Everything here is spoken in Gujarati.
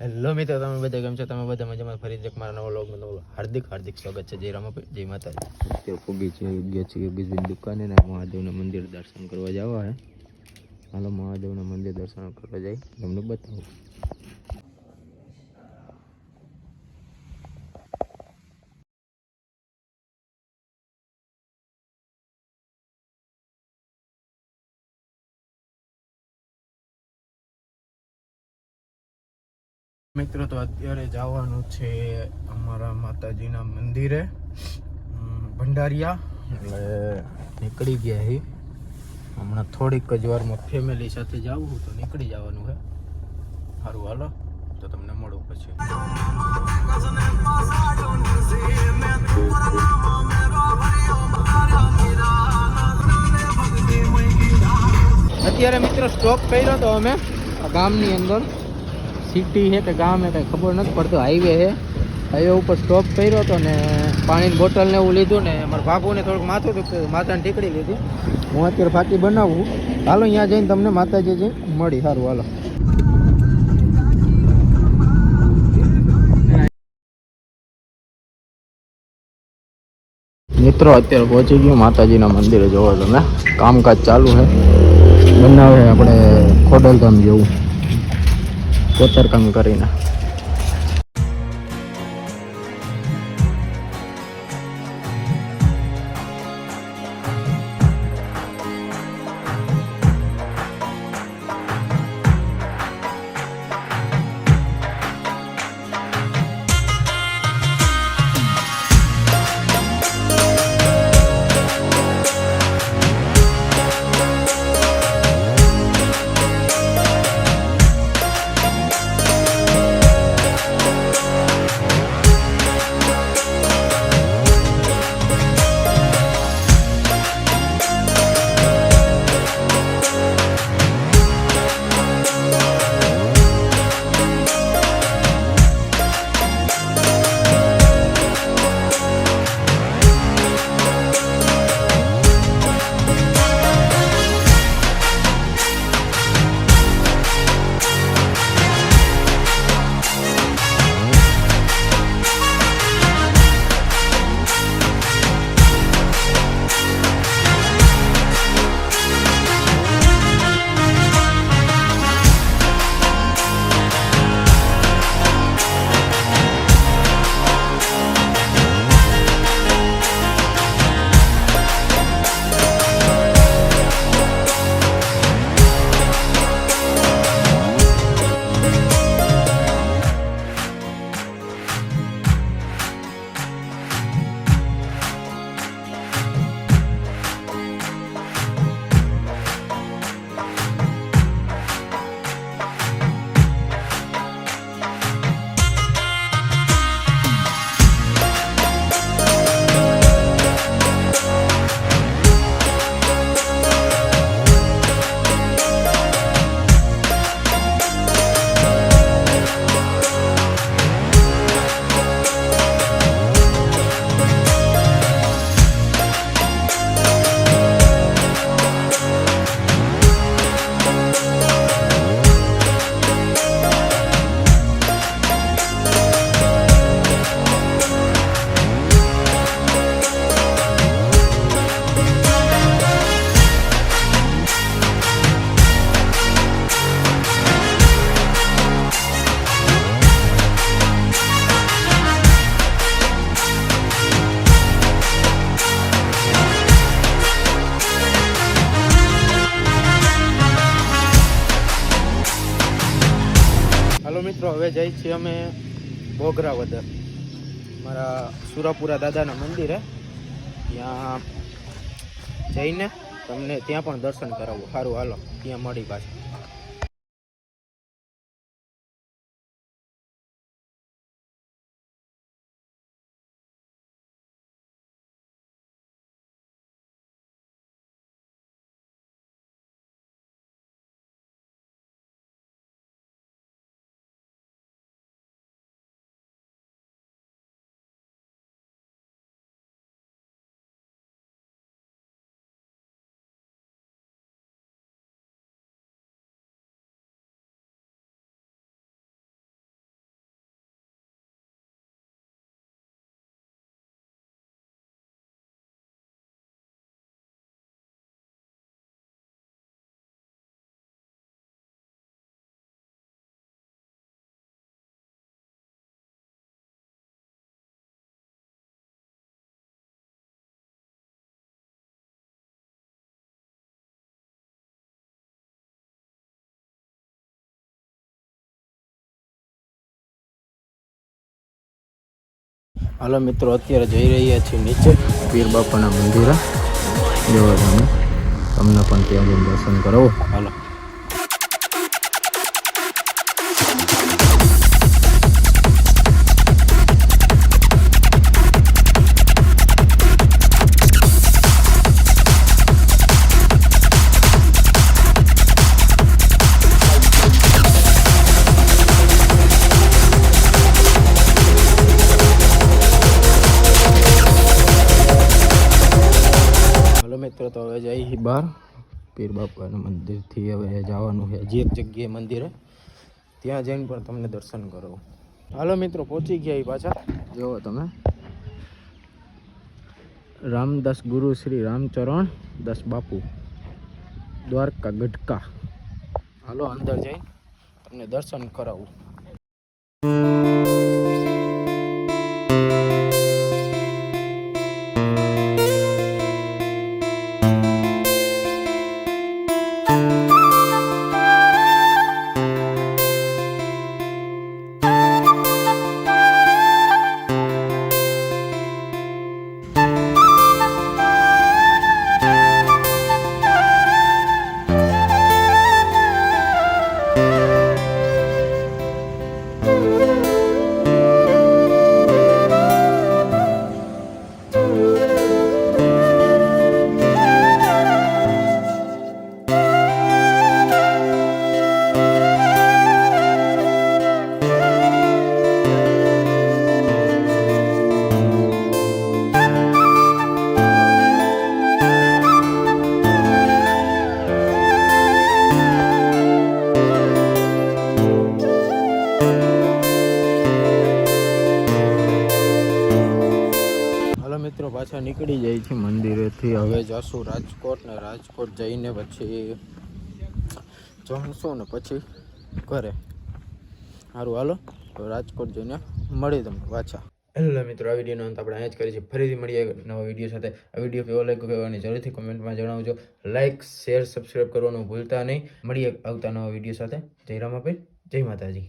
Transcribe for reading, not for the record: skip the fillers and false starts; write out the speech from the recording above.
હેલો મિત્રો, તમે બધા કેમ છો? તમે બધા મજામાં? ફરી એક મારા નવો વ્લોગમાં નવો હાર્દિક સ્વાગત છે. જય રામાપીર, જય માતાજી. અત્યારે પગી છે ગયા છે યોગેશભાઈ દુકાને ને મહાદેવના મંદિર દર્શન કરવા જવા હે. હાલો મહાદેવના મંદિર દર્શન કરવા જાય, તમને બતાવું. મિત્રો તો અત્યારે જવાનું છે અમારા માતાજીના મંદિરે ભંડારિયા, એટલે નીકળી ગયા હી. હમણાં થોડીક જ વારમાં ફેમિલી સાથે જાવું તો નીકળી જવાનું છે. સારું હાલો, તો તમને મળું પછી. અત્યારે મિત્રો સ્ટોપ કર્યો તો અમે ગામની અંદર. સિટી છે કે ગામ છે કંઈ ખબર નથી પડતું. હાઈવે છે, હાઈવે ઉપર સ્ટોપ કર્યો હતો ને પાણીની બોટલ ને એવું લીધું ને અમારા બાપુને થોડુંક માથું દુખતું, માથાને ઠીકડી લીધી. હું અત્યારે ફાકી બનાવું. હાલો અહીંયા જઈને તમને માતાજી જઈને મળી. સારું હાલો. મિત્રો અત્યારે પહોંચી ગયો માતાજીના મંદિરે. જોવો તમે કામકાજ ચાલુ છે, બનાવે આપણે ખોડલધામ જેવું કોતરકામ કરીને. હાલો મિત્રો, હવે જઈએ છીએ અમે બોગરાવદર, મારા સુરાપુરા દાદાના મંદિરે. ત્યાં જઈને તમને ત્યાં પણ દર્શન કરાવું. સારું હાલો, ત્યાં મળી પાછું. હાલો મિત્રો, અત્યારે જઈ રહ્યા છીએ નીચે પીર બાપાના મંદિરે. જોવો તમે, તમને પણ ત્યાં જઈને દર્શન કરાવો. હાલો. મિત્રો તો હવે જઈ બહાર પીર બાપાના મંદિરથી હવે જવાનું છે હજી એક જગ્યાએ મંદિરે, ત્યાં જઈને પણ તમને દર્શન કરો. હાલો મિત્રો, પહોંચી ગયા પાછા. જુઓ તમે, રામદાસ ગુરુ શ્રી રામચરણ દાસ બાપુ દ્વારકા ગઢકા. હાલો અંદર જઈને તમને દર્શન કરાવું. મિત્રો પાછા નીકળી જાય છે મંદિરેથી. હવે જશું રાજકોટ, ને રાજકોટ જઈને પછી જમશું ને પછી ઘરે. સારું હાલો, તો રાજકોટ જઈને મળી તમને પાછા. હેલો મિત્રો, આ વિડીયોનો અંત આપણે અહીંયા જ કરીએ છીએ. ફરીથી મળીએ નવા વિડીયો સાથે. આ વિડીયો કેવો લાગ્યો કહેવાની જરૂરથી કમેન્ટમાં જણાવજો. લાઇક, શેર, સબસ્ક્રાઈબ કરવાનું ભૂલતા નહીં. મળીએ આવતા નવા વિડીયો સાથે. જય રામાપીર, જય માતાજી.